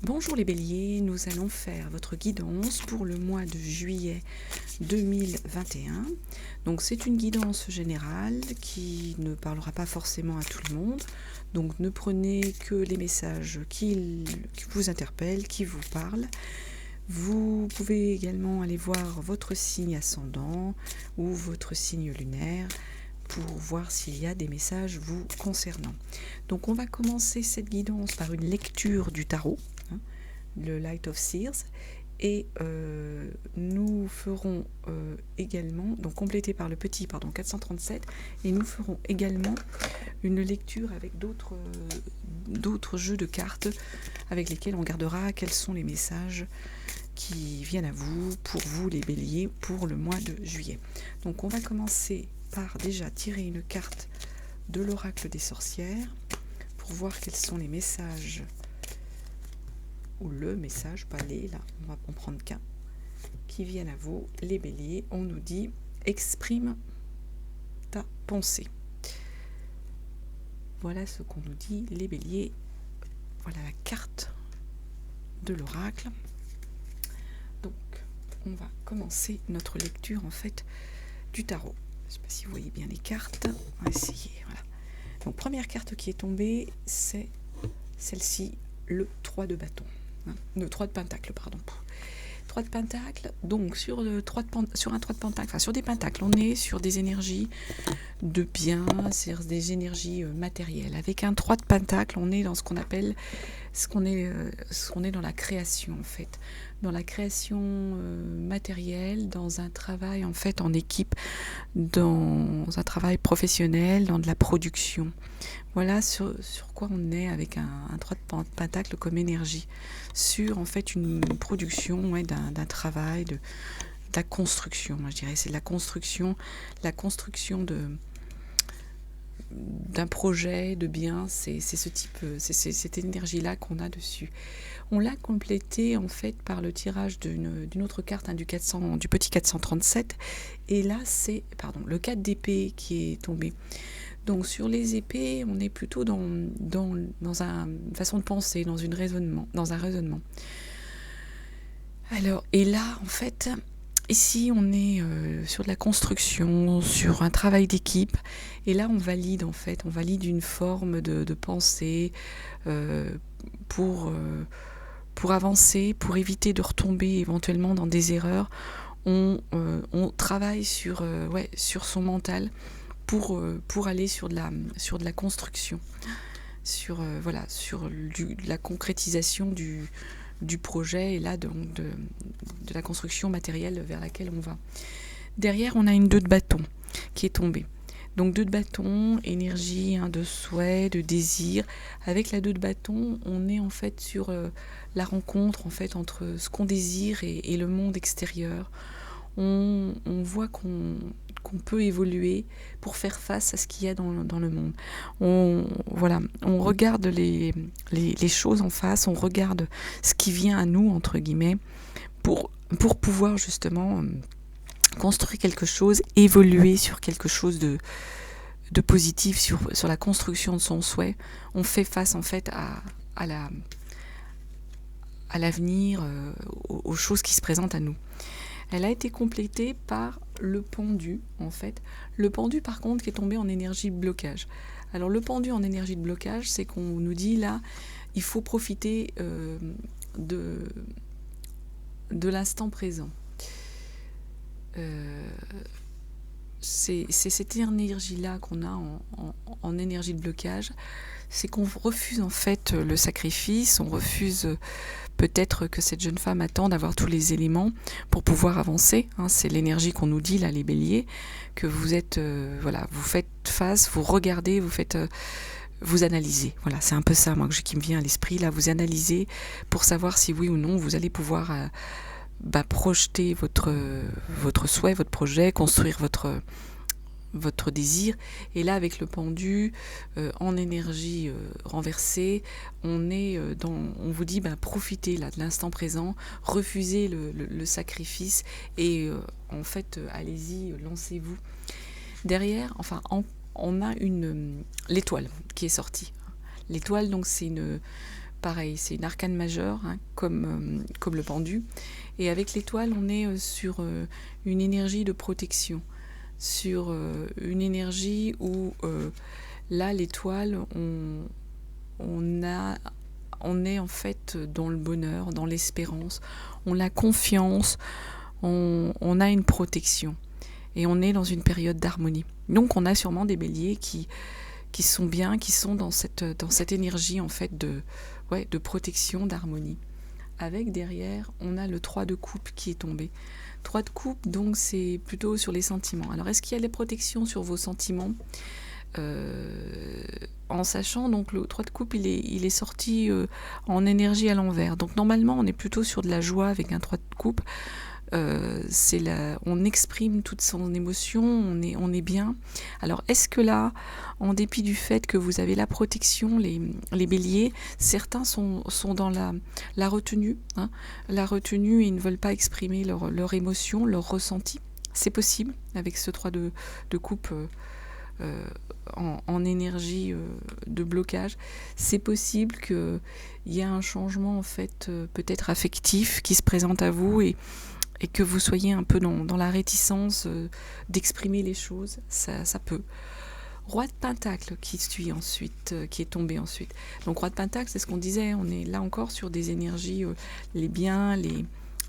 Bonjour les béliers, nous allons faire votre guidance pour le mois de juillet 2021. Donc c'est une guidance générale qui ne parlera pas forcément à tout le monde. Donc ne prenez que les messages qui vous interpellent, qui vous parlent. Vous pouvez également aller voir votre signe ascendant ou votre signe lunaire pour voir s'il y a des messages vous concernant. Donc on va commencer cette guidance par une lecture du tarot, le Light of Seers, et nous ferons également, donc complété par le petit 437, et nous ferons également une lecture avec d'autres jeux de cartes avec lesquels on regardera quels sont les messages qui viennent à vous, pour vous les béliers, pour le mois de juillet. Donc on va commencer par déjà tirer une carte de l'oracle des sorcières pour voir quels sont les messages, ou le message, pas les, là, on va en prendre qu'un, qui viennent à vous, les béliers. On nous dit « Exprime ta pensée ». Voilà ce qu'on nous dit, les béliers. Voilà la carte de l'oracle. Donc, on va commencer notre lecture, en fait, du tarot. Je ne sais pas si vous voyez bien les cartes. On va essayer, voilà. Donc, première carte qui est tombée, c'est celle-ci, le 3 de bâton. Le 3 de pentacle, pardon. 3 de pentacle, donc sur un 3 de pentacle, enfin sur des pentacles, on est sur des énergies de bien, c'est-à-dire des énergies matérielles. Avec un 3 de pentacle, on est dans ce qu'on appelle, on est dans la création en fait, dans la création matérielle, dans un travail en fait en équipe, dans un travail professionnel, dans de la production. Voilà sur quoi on est avec un 3 de pentacle comme énergie, sur en fait une production, ouais, d'un travail, de la construction, moi je dirais, c'est la construction d'un projet, de bien, c'est ce type, c'est cette énergie-là qu'on a dessus. On l'a complété en fait par le tirage d'une autre carte, du petit 437, et là c'est le 4 d'épée qui est tombé. Donc sur les épées, on est plutôt dans une façon de penser, dans un raisonnement. Alors, et là, en fait, ici, on est sur de la construction, sur un travail d'équipe, et là, on valide une forme de pensée pour avancer, pour éviter de retomber éventuellement dans des erreurs. On travaille sur son mental, pour aller sur de la construction, sur la concrétisation du projet, et là donc de la construction matérielle vers laquelle on va. Derrière, on a une 2 de bâton qui est tombée. Donc 2 de bâton, énergie de souhait, de désir. Avec la 2 de bâton, on est en fait sur la rencontre en fait entre ce qu'on désire et le monde extérieur. On voit qu'on peut évoluer pour faire face à ce qu'il y a dans le monde. On regarde les choses en face, on regarde ce qui vient à nous, entre guillemets, pour pouvoir justement construire quelque chose, évoluer sur quelque chose de positif, sur la construction de son souhait. On fait face en fait à l'avenir, aux choses qui se présentent à nous. Elle a été complétée par le pendu, en fait. Le pendu, par contre, qui est tombé en énergie de blocage. Alors, le pendu en énergie de blocage, c'est qu'on nous dit, là, il faut profiter de l'instant présent. C'est cette énergie-là qu'on a en énergie de blocage. C'est qu'on refuse, en fait, le sacrifice, on refuse peut-être que cette jeune femme attend d'avoir tous les éléments pour pouvoir avancer. C'est l'énergie qu'on nous dit, là, les béliers, que vous êtes, vous faites face, vous regardez, vous analysez. Voilà, c'est un peu ça, moi, qui me vient à l'esprit, là, vous analysez pour savoir si oui ou non vous allez pouvoir projeter votre souhait, votre projet, construire votre désir. Et là, avec le pendu en énergie renversée, on vous dit profitez là de l'instant présent, refusez le sacrifice, et en fait allez-y, lancez-vous. Derrière, on a l'étoile qui est sortie. L'étoile, donc c'est pareil, c'est une arcane majeure, hein, comme le pendu. Et avec l'étoile, on est sur une énergie de protection, sur une énergie où là, l'étoile, on est en fait dans le bonheur, dans l'espérance, on a confiance, on a une protection et on est dans une période d'harmonie. Donc on a sûrement des béliers qui sont bien, qui sont dans cette énergie en fait de protection, d'harmonie. Avec derrière, on a le 3 de coupe qui est tombé. 3 de coupe, donc c'est plutôt sur les sentiments. Alors est-ce qu'il y a des protections sur vos sentiments ? En sachant, donc le 3 de coupe, il est sorti en énergie à l'envers. Donc normalement, on est plutôt sur de la joie avec un 3 de coupe. On exprime toute son émotion, on est bien. Alors est-ce que là, en dépit du fait que vous avez la protection, les béliers, certains sont dans la retenue, hein, la retenue, ils ne veulent pas exprimer leur émotion, leur ressenti. C'est possible avec ce 3 de coupe en énergie de blocage. C'est possible qu'il y ait un changement en fait peut-être affectif qui se présente à vous et que vous soyez un peu dans la réticence d'exprimer les choses, ça peut. Roi de Pentacle qui suit ensuite, qui est tombé ensuite. Donc Roi de Pentacle, c'est ce qu'on disait, on est là encore sur des énergies, les biens,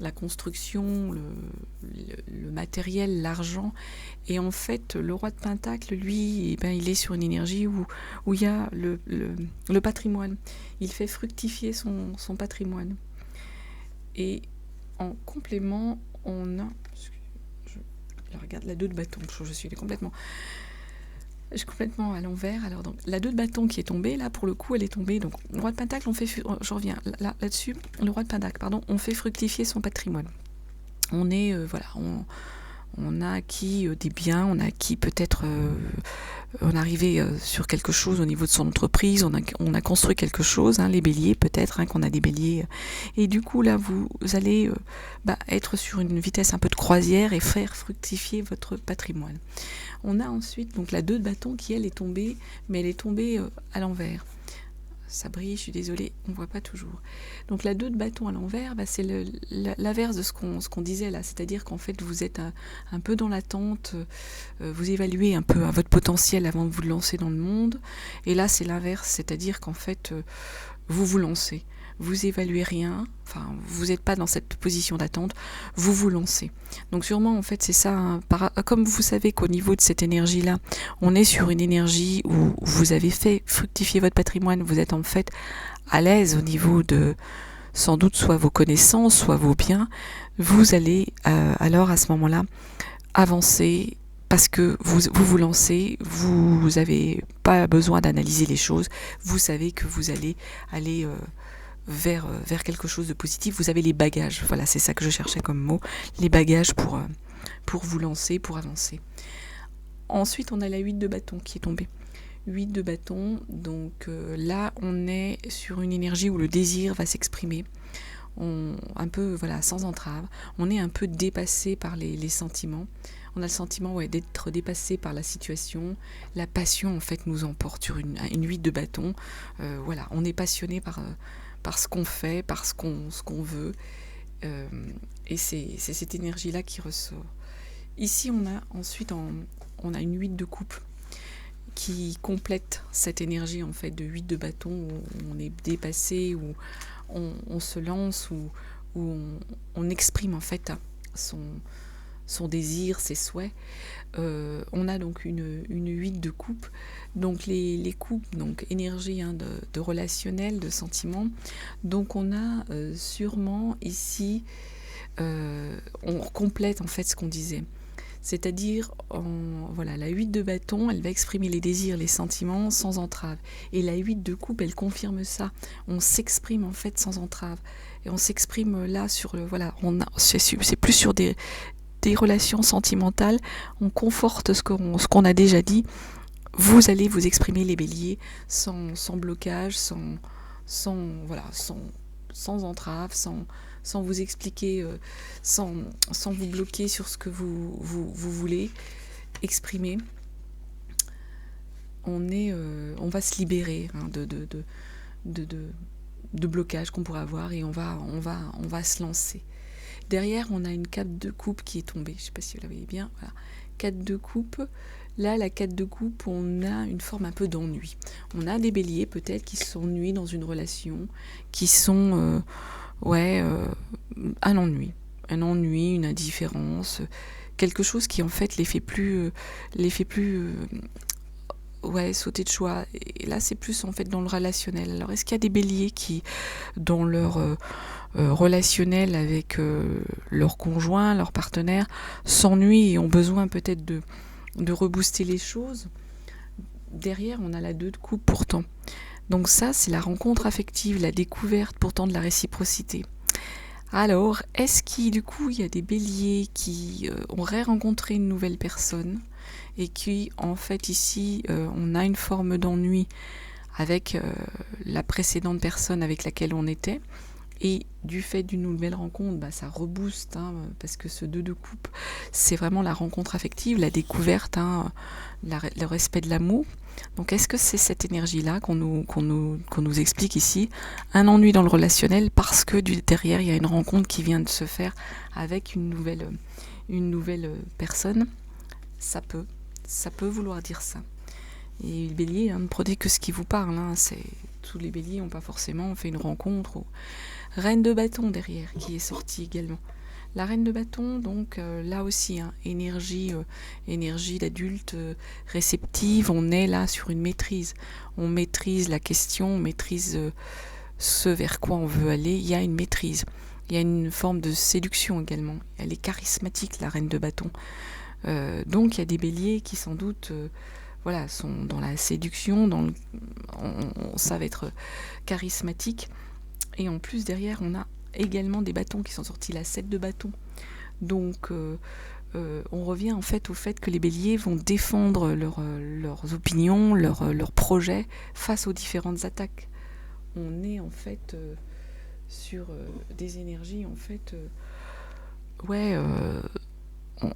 la construction, le matériel, l'argent. Et en fait, le Roi de Pentacle, lui, il est sur une énergie où il y a le patrimoine. Il fait fructifier son patrimoine. Et en complément, on a... Je regarde la 2 de bâton, je suis complètement à l'envers. Alors donc la 2 de bâton qui est tombée, là pour le coup elle est tombée. Donc le Roi de Pentacle, je reviens là-dessus, le Roi de Pentacle, pardon, on fait fructifier son patrimoine. On est, on a acquis des biens, on a acquis peut-être, on est arrivé sur quelque chose au niveau de son entreprise, on a construit quelque chose, hein, les béliers peut-être, hein, qu'on a des béliers. Et du coup là, vous allez être sur une vitesse un peu de croisière et faire fructifier votre patrimoine. On a ensuite donc la 2 de bâton qui elle est tombée, mais elle est tombée à l'envers. Ça brille, je suis désolée, on ne voit pas toujours. Donc la 2 de bâton à l'envers, c'est l'inverse de ce qu'on disait là, c'est-à-dire qu'en fait vous êtes un peu dans l'attente, vous évaluez un peu votre potentiel avant de vous lancer dans le monde, et là c'est l'inverse, c'est-à-dire qu'en fait vous vous lancez, vous évaluez rien, enfin vous n'êtes pas dans cette position d'attente, vous vous lancez. Donc sûrement en fait c'est ça, hein, comme vous savez qu'au niveau de cette énergie-là, on est sur une énergie où vous avez fait fructifier votre patrimoine, vous êtes en fait à l'aise au niveau de sans doute soit vos connaissances, soit vos biens, vous allez alors à ce moment-là avancer parce que vous lancez, vous n'avez pas besoin d'analyser les choses, vous savez que vous allez aller vers quelque chose de positif, vous avez les bagages, voilà c'est ça que je cherchais comme mot, les bagages pour vous lancer, pour avancer. Ensuite on a la 8 de bâton qui est tombée. 8 de bâton, donc là on est sur une énergie où le désir va s'exprimer, un peu sans entrave, on est un peu dépassé par les sentiments, on a le sentiment d'être dépassé par la situation, la passion en fait nous emporte sur une 8 de bâton, on est passionné par ce qu'on fait, par ce qu'on veut, et c'est cette énergie-là qui ressort. Ici on a ensuite on a une 8 de coupe qui complète cette énergie en fait de 8 de bâton où on est dépassé, où on se lance, où on exprime en fait son désir, ses souhaits. On a donc une 8 de coupe, donc les coupes, donc énergie de relationnel, de sentiment. Donc on a sûrement ici, on complète en fait ce qu'on disait. C'est-à-dire, la 8 de bâton, elle va exprimer les désirs, les sentiments sans entrave. Et la 8 de coupe, elle confirme ça. On s'exprime en fait sans entrave. Et on s'exprime là sur c'est plus sur des relations sentimentales. On conforte ce qu'on a déjà dit. Vous allez vous exprimer les béliers sans blocage, sans entrave, sans vous expliquer, sans vous bloquer sur ce que vous voulez exprimer. On va se libérer de de blocage qu'on pourrait avoir, et on va se lancer. Derrière, on a une 4 de coupe qui est tombée. Je ne sais pas si vous la voyez bien. Voilà. 4 de coupe. Là, la 4 de coupe, on a une forme un peu d'ennui. On a des béliers peut-être qui s'ennuient dans une relation, qui sont un ennui, une indifférence, quelque chose qui en fait les fait plus sauter de choix. Et là, c'est plus en fait dans le relationnel. Alors, est-ce qu'il y a des béliers qui, dans leur relationnel avec leur conjoint, leur partenaire, s'ennuient et ont besoin peut-être de rebooster les choses? Derrière, on a la 2 de coupe pourtant. Donc ça, c'est la rencontre affective, la découverte pourtant de la réciprocité. Alors, est-ce qu'il y a des béliers qui auraient rencontré une nouvelle personne et qui, en fait, ici, on a une forme d'ennui avec la précédente personne avec laquelle on était, et du fait d'une nouvelle rencontre, ça rebooste, parce que ce 2 de coupe, c'est vraiment la rencontre affective, la découverte, le respect de l'amour. Donc est-ce que c'est cette énergie-là qu'on nous explique ici? Un ennui dans le relationnel parce que derrière, il y a une rencontre qui vient de se faire avec une nouvelle personne. Ça peut vouloir dire ça. Et le bélier, ne prenez que ce qui vous parle. Tous les béliers n'ont pas forcément fait une rencontre. Reine de bâton derrière, qui est sortie également. La reine de bâton, donc là aussi, énergie d'adulte réceptive. On est là sur une maîtrise. On maîtrise la question, on maîtrise ce vers quoi on veut aller. Il y a une maîtrise. Il y a une forme de séduction également. Elle est charismatique, la reine de bâton. Donc il y a des béliers qui sans doute sont dans la séduction, ça va être charismatique. Et en plus, derrière, on a également des bâtons qui sont sortis, la 7 de bâton. Donc, on revient en fait au fait que les béliers vont défendre leurs opinions, leurs projets face aux différentes attaques. On est en fait sur des énergies, en fait,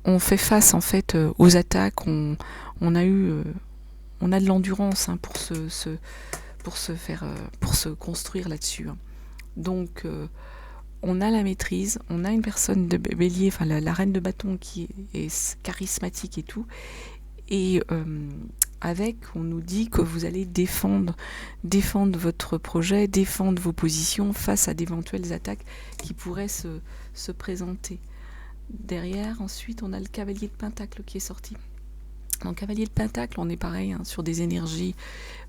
on fait face en fait aux attaques. On a de l'endurance pour se construire là-dessus. Donc, on a la maîtrise, on a une personne de bélier, la reine de bâton qui est charismatique et tout, et on nous dit que vous allez défendre votre projet, défendre vos positions face à d'éventuelles attaques qui pourraient se présenter. Derrière, ensuite, on a le cavalier de pentacle qui est sorti. Donc, cavalier de pentacle, on est pareil sur des énergies,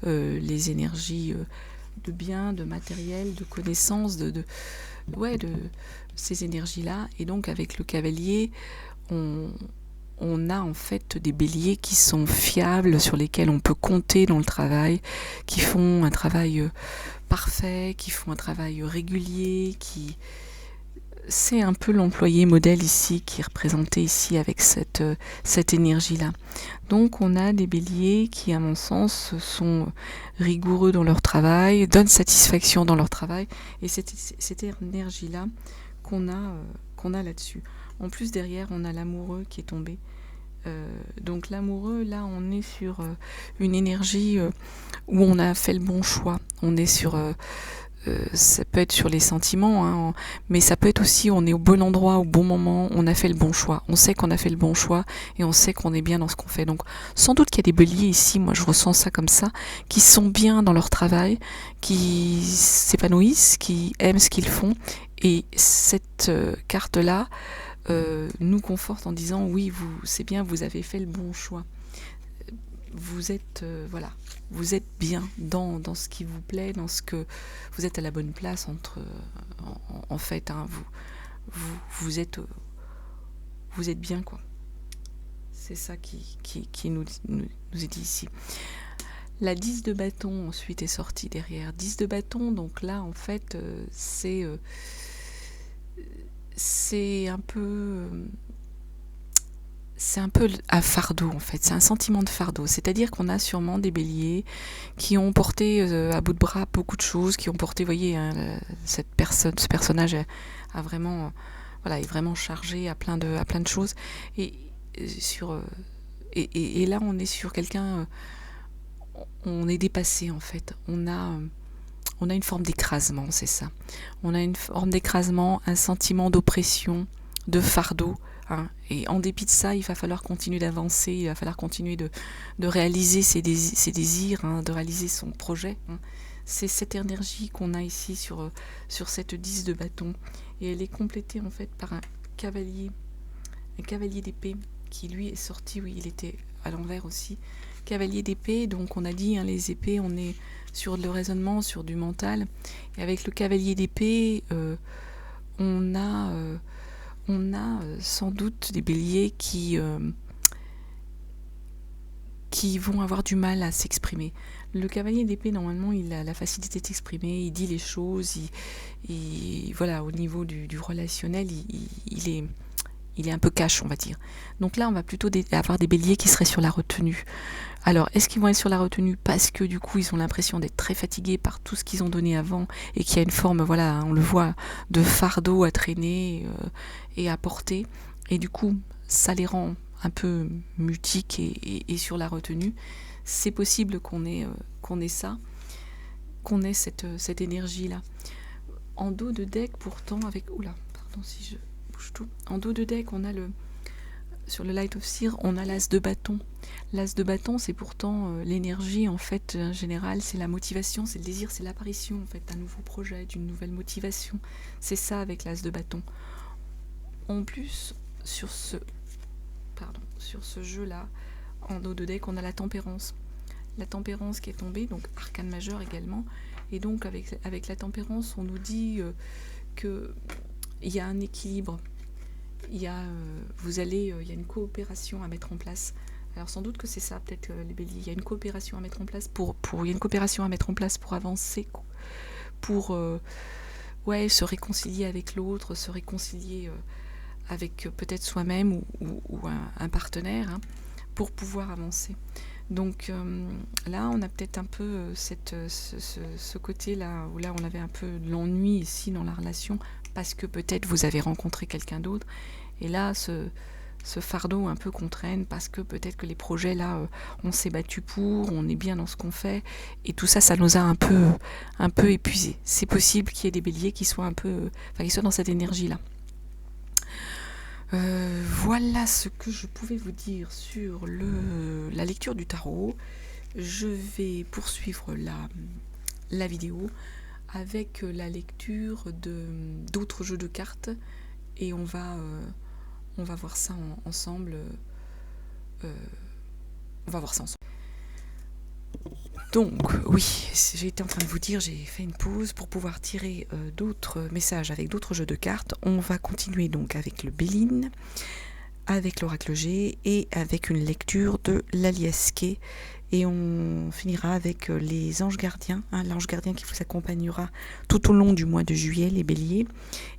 les énergies de bien, de matériel, de connaissances, de ces énergies-là. Et donc, avec le cavalier, on a en fait des béliers qui sont fiables, sur lesquels on peut compter dans le travail, qui font un travail parfait, qui font un travail régulier, c'est un peu l'employé modèle ici qui est représenté ici avec cette énergie-là. Donc on a des béliers qui, à mon sens, sont rigoureux dans leur travail, donnent satisfaction dans leur travail, et cette énergie-là qu'on a là-dessus. En plus, derrière, on a l'amoureux qui est tombé. Donc l'amoureux, là, on est sur une énergie où on a fait le bon choix. On est sur... ça peut être sur les sentiments, mais ça peut être aussi on est au bon endroit, au bon moment, on a fait le bon choix. On sait qu'on a fait le bon choix et on sait qu'on est bien dans ce qu'on fait. Donc sans doute qu'il y a des béliers ici, moi je ressens ça comme ça, qui sont bien dans leur travail, qui s'épanouissent, qui aiment ce qu'ils font. Et cette carte-là nous conforte en disant oui, c'est bien, vous avez fait le bon choix. Vous êtes vous êtes bien dans ce qui vous plaît, dans ce que vous êtes à la bonne place en fait, vous êtes bien, quoi. C'est ça qui nous est dit ici. La 10 de bâton ensuite est sortie derrière. 10 de bâton, donc là en fait c'est un peu un fardeau en fait, c'est un sentiment de fardeau, c'est-à-dire qu'on a sûrement des béliers qui ont porté à bout de bras beaucoup de choses, qui ont porté, vous voyez, ce personnage a vraiment, est vraiment chargé à plein de choses, et là on est sur quelqu'un, on est dépassé en fait, on on a une forme d'écrasement, c'est ça. On a une forme d'écrasement, un sentiment d'oppression, de fardeau. Hein. Et en dépit de ça, il va falloir continuer d'avancer, il va falloir continuer de réaliser ses désirs, hein, de réaliser son projet. Hein. C'est cette énergie qu'on a ici sur cette 10 de bâton. Et elle est complétée en fait par un cavalier d'épée qui lui est sorti, oui, il était à l'envers aussi. Cavalier d'épée, donc on a dit, hein, les épées, on est sur le raisonnement, sur du mental. Et avec le cavalier d'épée, on a sans doute des béliers qui vont avoir du mal à s'exprimer. Le cavalier d'épée, normalement, il a la facilité de s'exprimer, il dit les choses, voilà, au niveau du relationnel, il est un peu cash, on va dire. Donc là, on va plutôt avoir des béliers qui seraient sur la retenue. Alors, est-ce qu'ils vont être sur la retenue parce que du coup, ils ont l'impression d'être très fatigués par tout ce qu'ils ont donné avant et qu'il y a une forme, voilà, on le voit, de fardeau à traîner et à porter. Et du coup, ça les rend un peu mutiques et sur la retenue. C'est possible qu'on ait ça, qu'on ait cette énergie-là. En dos de deck, pourtant, avec... Oula, pardon si je bouge tout. En dos de deck, on a sur le Light of Seer, on a l'as de bâton. L'as de bâton, c'est pourtant l'énergie, en fait, générale, c'est la motivation, c'est le désir, c'est l'apparition, en fait, d'un nouveau projet, d'une nouvelle motivation. C'est ça avec l'as de bâton. En plus, sur ce jeu-là, en dos de deck, on a la tempérance. La tempérance qui est tombée, donc arcane majeur également. Et donc, avec la tempérance, on nous dit qu'il y a un équilibre. Il y a une coopération à mettre en place. Alors sans doute que c'est ça, peut-être les béliers. Il y a une coopération à mettre en place pour avancer, pour se réconcilier avec l'autre, se réconcilier avec peut-être soi-même ou un partenaire, hein, pour pouvoir avancer. Donc là, on a peut-être un peu ce côté-là, où là on avait un peu de l'ennui ici dans la relation, parce que peut-être vous avez rencontré quelqu'un d'autre, et là ce fardeau un peu qu'on traîne, parce que peut-être que les projets là, on s'est battu pour, on est bien dans ce qu'on fait, et tout ça, ça nous a un peu épuisés. C'est possible qu'il y ait des béliers qui soient qui soient dans cette énergie-là. Voilà ce que je pouvais vous dire sur la lecture du tarot. Je vais poursuivre la vidéo avec la lecture d'autres jeux de cartes, et on va voir ça ensemble. Donc, oui, j'ai été en train de vous dire, j'ai fait une pause pour pouvoir tirer d'autres messages avec d'autres jeux de cartes. On va continuer donc avec le Béline, avec l'Oracle G et avec une lecture de l'Aliasqué. Et on finira avec les anges gardiens, hein, l'ange gardien qui vous accompagnera tout au long du mois de juillet, les béliers,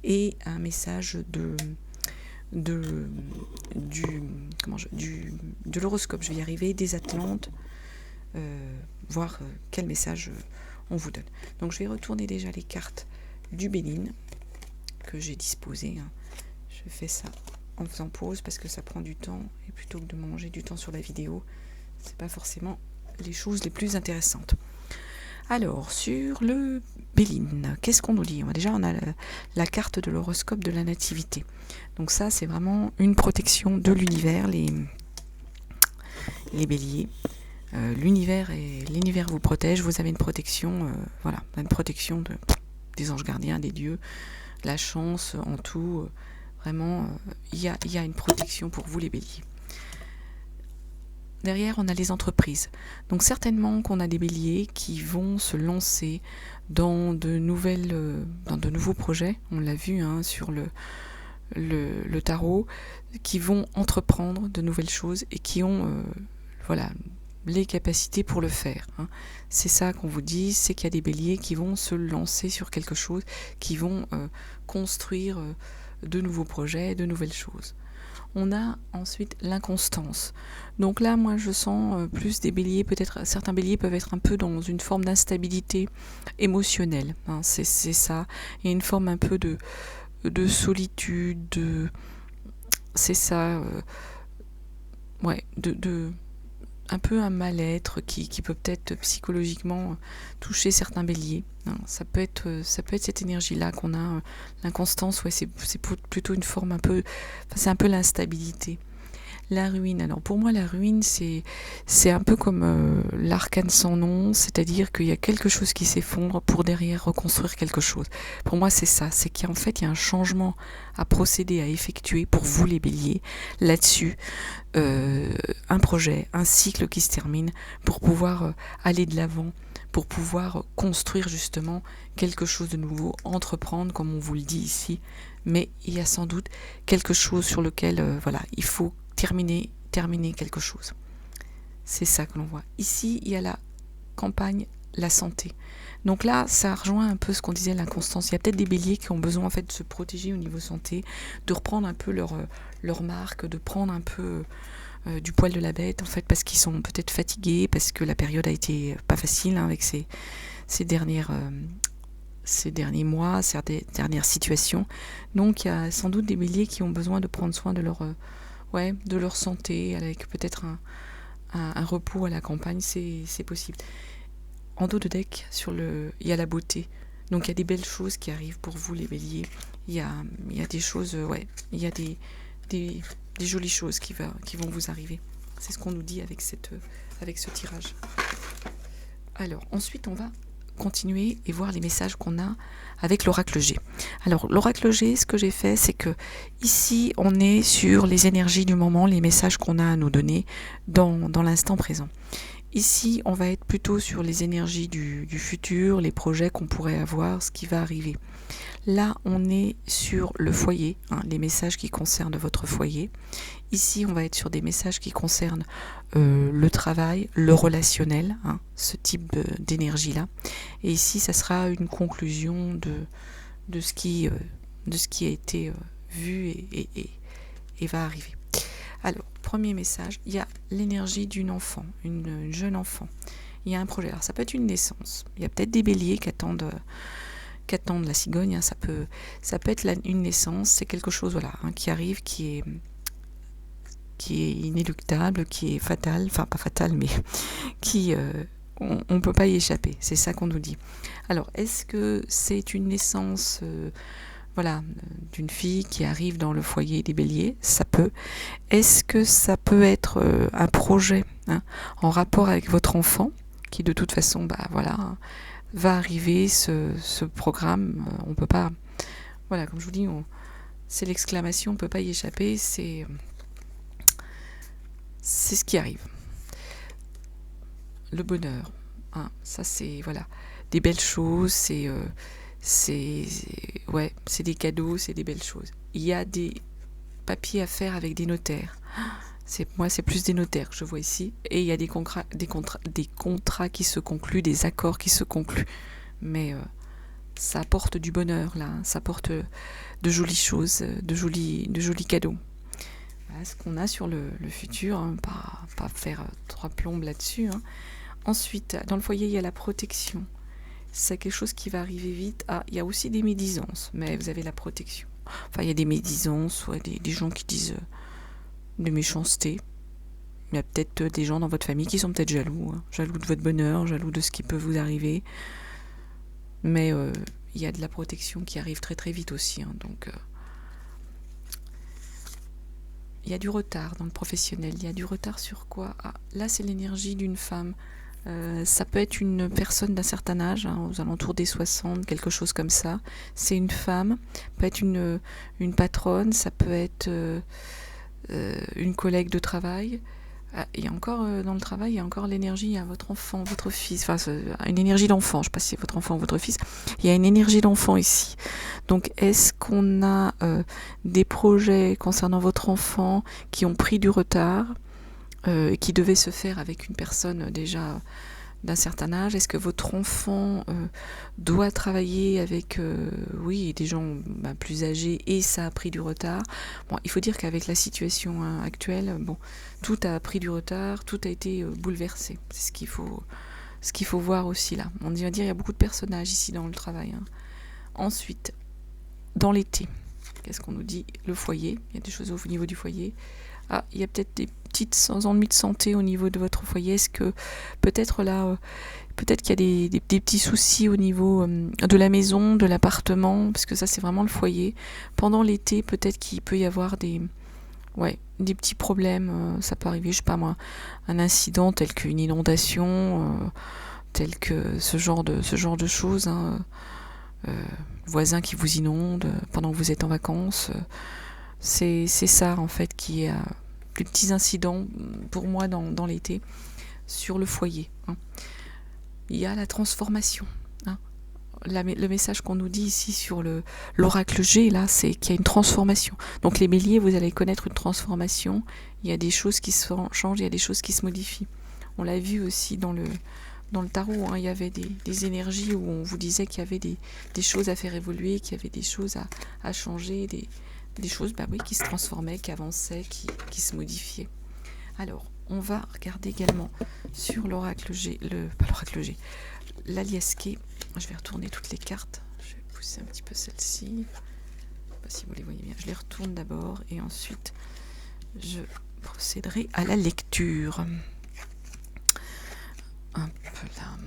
et un message de l'horoscope, je vais y arriver, des Atlantes, voir quel message on vous donne. Donc je vais retourner déjà les cartes du Béline que j'ai disposées. Hein. Je fais ça en faisant pause parce que ça prend du temps, et plutôt que de manger du temps sur la vidéo, c'est pas forcément les choses les plus intéressantes. Alors, sur le Béline, qu'est-ce qu'on nous dit ? Déjà, on a la carte de l'horoscope de la nativité. Donc ça, c'est vraiment une protection de l'univers, les béliers. L'univers vous protège, vous avez une protection, une protection des anges gardiens, des dieux, la chance en tout. Vraiment, il y a une protection pour vous, les béliers. Derrière, on a les entreprises. Donc certainement qu'on a des béliers qui vont se lancer dans de nouveaux projets. On l'a vu, hein, sur le tarot, qui vont entreprendre de nouvelles choses et qui ont les capacités pour le faire. Hein. C'est ça qu'on vous dit, c'est qu'il y a des béliers qui vont se lancer sur quelque chose, qui vont construire de nouveaux projets, de nouvelles choses. On a ensuite l'inconstance. Donc là, moi, je sens plus des béliers, peut-être certains béliers peuvent être un peu dans une forme d'instabilité émotionnelle. Hein, c'est ça. Il y a une forme un peu de solitude, c'est ça. un peu un mal-être qui peut peut-être psychologiquement toucher certains béliers. Hein. Ça peut être cette énergie-là qu'on a, l'inconstance, ouais, c'est plutôt une forme un peu, enfin, c'est un peu l'instabilité. La ruine. Alors pour moi, la ruine, c'est un peu comme l'arcane sans nom, c'est-à-dire qu'il y a quelque chose qui s'effondre pour derrière reconstruire quelque chose. Pour moi, c'est ça, c'est qu'en fait, il y a un changement à procéder, à effectuer pour vous les béliers, là-dessus, un projet, un cycle qui se termine pour pouvoir aller de l'avant, pour pouvoir construire justement quelque chose de nouveau, entreprendre, comme on vous le dit ici, mais il y a sans doute quelque chose sur lequel, voilà, il faut terminer quelque chose. C'est ça que l'on voit. Ici, il y a la campagne, la santé. Donc là, ça rejoint un peu ce qu'on disait, l'inconstance. Il y a peut-être des béliers qui ont besoin en fait de se protéger au niveau santé, de reprendre un peu leur marque, de prendre un peu du poil de la bête, en fait, parce qu'ils sont peut-être fatigués, parce que la période a été pas facile, hein, avec ces derniers mois, ces dernières situations. Donc il y a sans doute des béliers qui ont besoin de prendre soin de leur santé, avec peut-être un repos à la campagne, c'est possible. En dos de deck, il y a la beauté. Donc il y a des belles choses qui arrivent pour vous les béliers. Il y a des choses, il y a des jolies choses qui vont vous arriver. C'est ce qu'on nous dit avec ce tirage. Alors ensuite on va continuer et voir les messages qu'on a avec l'oracle G. Alors l'oracle G, ce que j'ai fait, c'est que ici on est sur les énergies du moment, les messages qu'on a à nous donner dans l'instant présent. Ici on va être plutôt sur les énergies du futur, les projets qu'on pourrait avoir, ce qui va arriver. Là on est sur le foyer, hein, les messages qui concernent votre foyer. Ici on va être sur des messages qui concernent le travail, le relationnel, hein, ce type d'énergie-là. Et ici, ça sera une conclusion de ce qui a été vu et va arriver. Alors, premier message, il y a l'énergie d'une enfant, une jeune enfant. Il y a un projet. Alors, ça peut être une naissance. Il y a peut-être des béliers qui attendent la cigogne. Hein, ça peut être une naissance. C'est quelque chose, voilà, hein, qui arrive, qui est inéluctable, qui est fatal, enfin pas fatal, mais qui on ne peut pas y échapper, c'est ça qu'on nous dit. Alors, est-ce que c'est une naissance d'une fille qui arrive dans le foyer des béliers? Ça peut. Est-ce que ça peut être un projet, hein, en rapport avec votre enfant, qui de toute façon, va arriver, ce programme, on peut pas, voilà, comme je vous dis, c'est l'exclamation, on peut pas y échapper, c'est ce qui arrive. Le bonheur, hein, ça c'est des belles choses, c'est des cadeaux, c'est des belles choses. Il y a des papiers à faire avec des notaires. C'est plus des notaires que je vois ici, et il y a des contrats qui se concluent, des accords qui se concluent. Mais ça apporte du bonheur là, hein, ça apporte de jolies choses, de jolis cadeaux. Voilà ce qu'on a sur le futur, hein, pas faire trois plombes là-dessus. Hein. Ensuite, dans le foyer, il y a la protection. C'est quelque chose qui va arriver vite. Ah, il y a aussi des médisances, mais vous avez la protection. Enfin, il y a des médisances, des gens qui disent de méchanceté. Il y a peut-être des gens dans votre famille qui sont peut-être jaloux, hein, jaloux de votre bonheur, jaloux de ce qui peut vous arriver. Mais il y a de la protection qui arrive très très vite aussi. Hein, donc, il y a du retard dans le professionnel. Il y a du retard sur quoi? Ah, là, c'est l'énergie d'une femme. Ça peut être une personne d'un certain âge, hein, aux alentours des 60, quelque chose comme ça. C'est une femme, peut être une patronne, ça peut être une collègue de travail. Et encore dans le travail, il y a encore l'énergie à votre enfant, votre fils, enfin une énergie d'enfant, je ne sais pas si c'est votre enfant ou votre fils, il y a une énergie d'enfant ici. Donc est-ce qu'on a des projets concernant votre enfant qui ont pris du retard, qui devaient se faire avec une personne déjà d'un certain âge? Est-ce que votre enfant doit travailler avec des gens plus âgés et ça a pris du retard? Bon, il faut dire qu'avec la situation actuelle, tout a pris du retard, tout a été bouleversé. C'est ce qu'il faut voir aussi là. On va dire il y a beaucoup de personnages ici dans le travail. Hein. Ensuite, dans l'été, qu'est-ce qu'on nous dit? Le foyer, il y a des choses au niveau du foyer. Ah, il y a peut-être des petites ennuis de santé au niveau de votre foyer? Est-ce que peut-être là, peut-être qu'il y a des petits soucis au niveau de la maison, de l'appartement, parce que ça c'est vraiment le foyer. Pendant l'été, peut-être qu'il peut y avoir des petits problèmes, ça peut arriver, je sais pas moi, un incident tel qu'une inondation, tel que ce genre de choses, hein, voisin qui vous inonde pendant que vous êtes en vacances. C'est ça en fait qui est des petits incidents pour moi dans l'été sur le foyer, hein. Il y a la transformation, hein. Le message qu'on nous dit ici sur l'oracle G, là, c'est qu'il y a une transformation. Donc les béliers, vous allez connaître une transformation. Il y a des choses qui se changent, il y a des choses qui se modifient. On l'a vu aussi dans le tarot, hein, il y avait des énergies où on vous disait qu'il y avait des choses à faire évoluer, qu'il y avait des choses à changer, des choses qui se transformaient, qui avançaient, qui se modifiaient. Alors, on va regarder également sur l'oracle G, pas l'oracle G, l'Aliasqué. Je vais retourner toutes les cartes. Je vais pousser un petit peu celle-ci. Je ne sais pas si vous les voyez bien. Je les retourne d'abord et ensuite je procéderai à la lecture. Un peu là.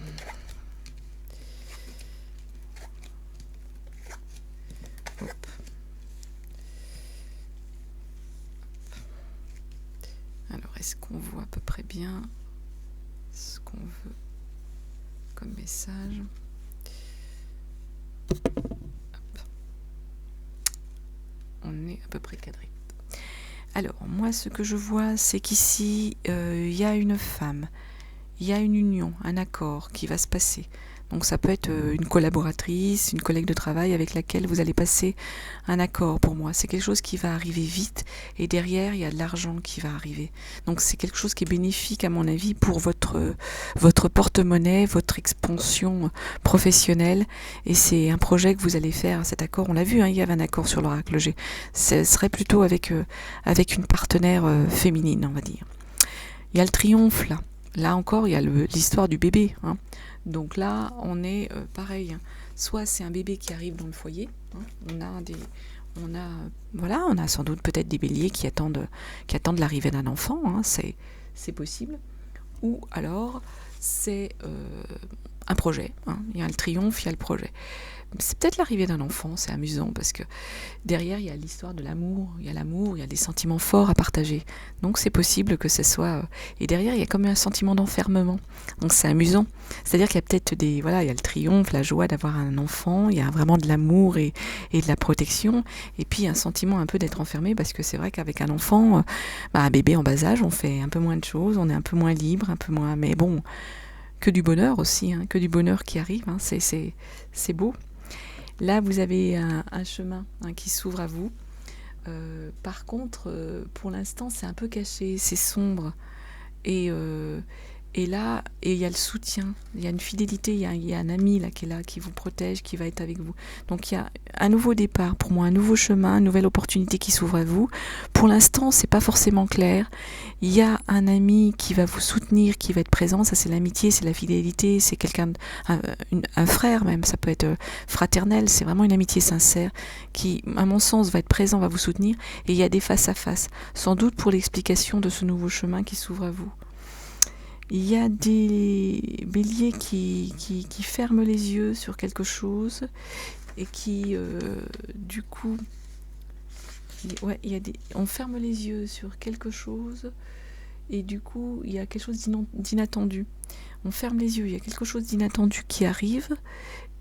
Hop. Alors, est-ce qu'on voit à peu près bien ce qu'on veut comme message? Hop. On est à peu près cadré. Alors, moi, ce que je vois, c'est qu'ici, il y a une femme, il y a une union, un accord qui va se passer. Donc ça peut être une collaboratrice, une collègue de travail avec laquelle vous allez passer un accord pour moi. C'est quelque chose qui va arriver vite et derrière il y a de l'argent qui va arriver. Donc c'est quelque chose qui est bénéfique à mon avis pour votre porte-monnaie, votre expansion professionnelle et c'est un projet que vous allez faire, cet accord. On l'a vu, hein, il y avait un accord sur l'oracle G. Ce serait plutôt avec une partenaire féminine, on va dire. Il y a le triomphe là. Là encore, il y a l'histoire du bébé, hein. Donc là, on est pareil, hein. Soit c'est un bébé qui arrive dans le foyer, hein. On a sans doute peut-être des béliers qui attendent l'arrivée d'un enfant, hein. C'est possible. Ou alors c'est un projet, hein. Il y a le triomphe, il y a le projet. C'est peut-être l'arrivée d'un enfant, c'est amusant parce que derrière il y a l'histoire de l'amour, il y a des sentiments forts à partager. Donc c'est possible que ce soit et derrière il y a comme un sentiment d'enfermement. Donc c'est amusant. C'est-à-dire qu'il y a peut-être il y a le triomphe, la joie d'avoir un enfant, il y a vraiment de l'amour et de la protection et puis un sentiment un peu d'être enfermé parce que c'est vrai qu'avec un enfant, un bébé en bas âge, on fait un peu moins de choses, on est un peu moins libre, un peu moins mais bon, que du bonheur aussi, hein, que du bonheur qui arrive, hein, c'est beau. Là, vous avez un chemin, hein, qui s'ouvre à vous. Par contre, pour l'instant, c'est un peu caché, c'est sombre. Et là, il y a le soutien, il y a une fidélité, il y a un ami là qui est là, qui vous protège, qui va être avec vous. Donc il y a un nouveau départ pour moi, un nouveau chemin, une nouvelle opportunité qui s'ouvre à vous. Pour l'instant, c'est pas forcément clair. Il y a un ami qui va vous soutenir, qui va être présent. Ça, c'est l'amitié, c'est la fidélité, c'est quelqu'un, un frère même. Ça peut être fraternel. C'est vraiment une amitié sincère qui, à mon sens, va être présent, va vous soutenir. Et il y a des face à face, sans doute pour l'explication de ce nouveau chemin qui s'ouvre à vous. Il y a des béliers qui ferment les yeux sur quelque chose et qui, du coup, on ferme les yeux sur quelque chose et du coup, il y a quelque chose d'inattendu. On ferme les yeux, il y a quelque chose d'inattendu qui arrive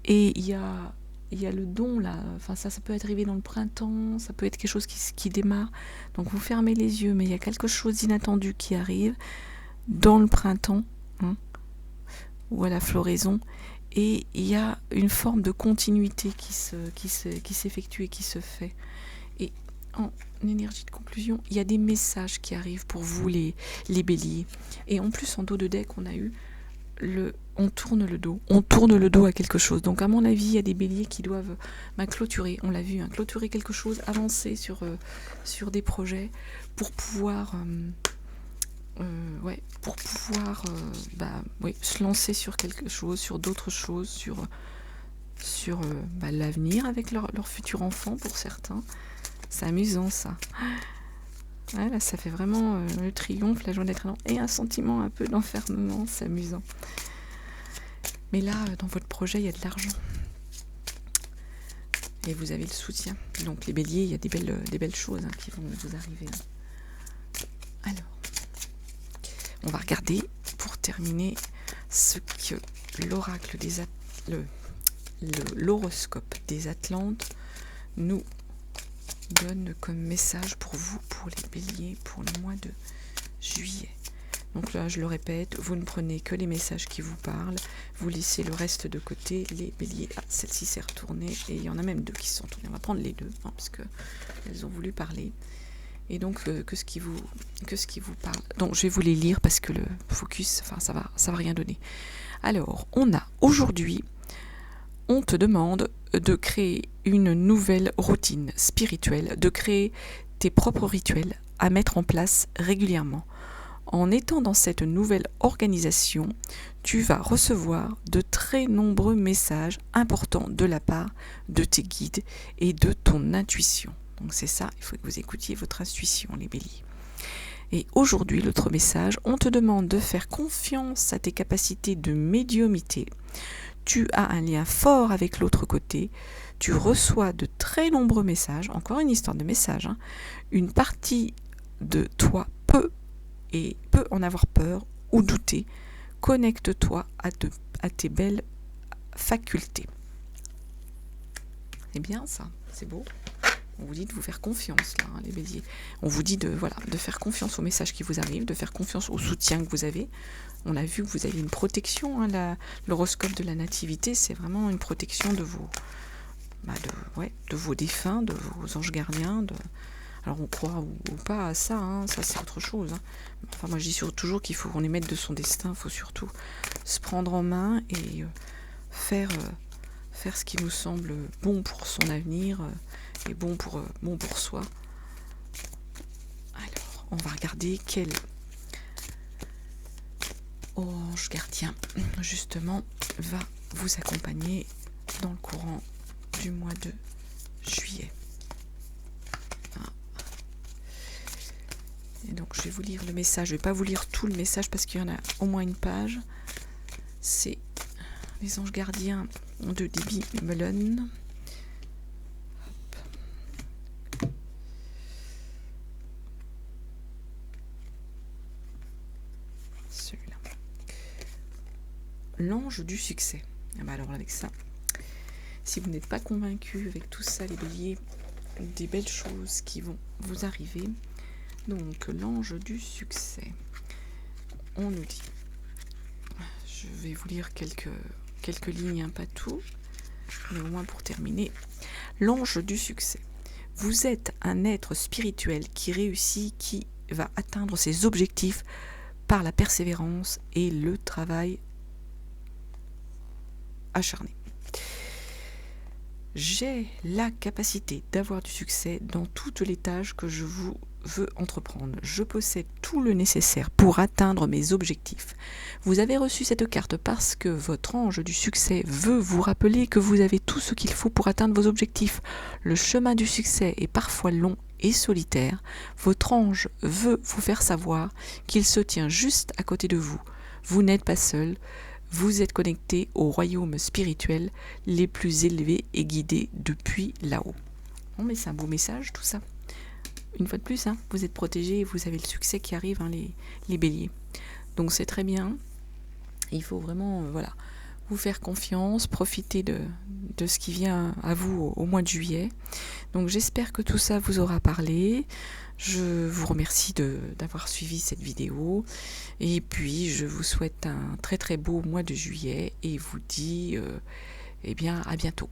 et il y a le don là, enfin ça peut arriver dans le printemps, ça peut être quelque chose qui démarre. Donc vous fermez les yeux, mais il y a quelque chose d'inattendu qui arrive dans le printemps, hein, ou à la floraison, et il y a une forme de continuité qui s'effectue et qui se fait. Et en énergie de conclusion, il y a des messages qui arrivent pour vous les béliers. Et en plus, en dos de deck, on a eu on tourne le dos à quelque chose. Donc à mon avis, il y a des béliers qui doivent clôturer, on l'a vu, hein, clôturer quelque chose, avancer sur des projets pour pouvoir... se lancer sur quelque chose, sur d'autres choses, sur l'avenir avec leur futur enfant pour certains. C'est amusant ça. Ouais, là, ça fait vraiment le triomphe, la joie d'être là, et un sentiment un peu d'enfermement, c'est amusant. Mais là, dans votre projet, il y a de l'argent. Et vous avez le soutien. Donc les béliers, il y a des belles choses qui vont vous arriver. Alors, on va regarder, pour terminer, ce que l'oracle des l'horoscope des Atlantes nous donne comme message pour vous, pour les béliers, pour le mois de juillet. Donc là, je le répète, vous ne prenez que les messages qui vous parlent, vous laissez le reste de côté, les béliers. Ah, celle-ci s'est retournée, et il y en a même deux qui se sont tournées. On va prendre les deux, parce qu'elles ont voulu parler. Et donc, que ce qui vous parle. Donc, je vais vous les lire, parce que le focus, ça va rien donner. Alors, on a aujourd'hui, on te demande de créer une nouvelle routine spirituelle, de créer tes propres rituels à mettre en place régulièrement. En étant dans cette nouvelle organisation, tu vas recevoir de très nombreux messages importants de la part de tes guides et de ton intuition. Donc c'est ça, il faut que vous écoutiez votre intuition, les béliers. Et aujourd'hui, l'autre message, on te demande de faire confiance à tes capacités de médiumnité. Tu as un lien fort avec l'autre côté, tu reçois de très nombreux messages, encore une histoire de messages, une partie de toi peut en avoir peur ou douter. Connecte-toi à tes belles facultés. C'est bien ça, c'est beau. On vous dit de vous faire confiance là, les béliers. On vous dit de faire confiance aux messages qui vous arrivent, de faire confiance au soutien que vous avez. On a vu que vous avez une protection, l'horoscope de la nativité, c'est vraiment une protection de vos défunts, de vos anges gardiens. Alors on croit ou pas à ça, ça c'est autre chose. Enfin moi je dis toujours qu'il faut qu'on émette de son destin, il faut surtout se prendre en main et faire ce qui nous semble bon pour son avenir et bon pour soi. Alors on va regarder quel ange gardien justement va vous accompagner dans le courant du mois de juillet. Et donc je vais vous lire le message, je ne vais pas vous lire tout le message parce qu'il y en a au moins une page. C'est les anges gardiens de Debbie Mullen. Celui-là. L'ange du succès. Alors avec ça, si vous n'êtes pas convaincu avec tout ça, les béliers, des belles choses qui vont vous arriver. Donc, l'ange du succès. On nous dit, je vais vous lire quelques lignes, pas tout, mais au moins pour terminer. L'ange du succès. Vous êtes un être spirituel qui réussit, qui va atteindre ses objectifs par la persévérance et le travail acharné. J'ai la capacité d'avoir du succès dans toutes les tâches que je veux entreprendre. Je possède tout le nécessaire pour atteindre mes objectifs. Vous avez reçu cette carte parce que votre ange du succès veut vous rappeler que vous avez tout ce qu'il faut pour atteindre vos objectifs. Le chemin du succès est parfois long et solitaire. Votre ange veut vous faire savoir qu'il se tient juste à côté de vous. Vous n'êtes pas seul. Vous êtes connecté au royaume spirituel les plus élevés et guidés depuis là-haut. Bon, mais c'est un beau message tout ça. Une fois de plus, vous êtes protégés et vous avez le succès qui arrive, les béliers. Donc c'est très bien. Il faut vraiment vous faire confiance, profiter de ce qui vient à vous au mois de juillet. Donc j'espère que tout ça vous aura parlé. Je vous remercie d'avoir suivi cette vidéo. Et puis je vous souhaite un très très beau mois de juillet et vous dis à bientôt.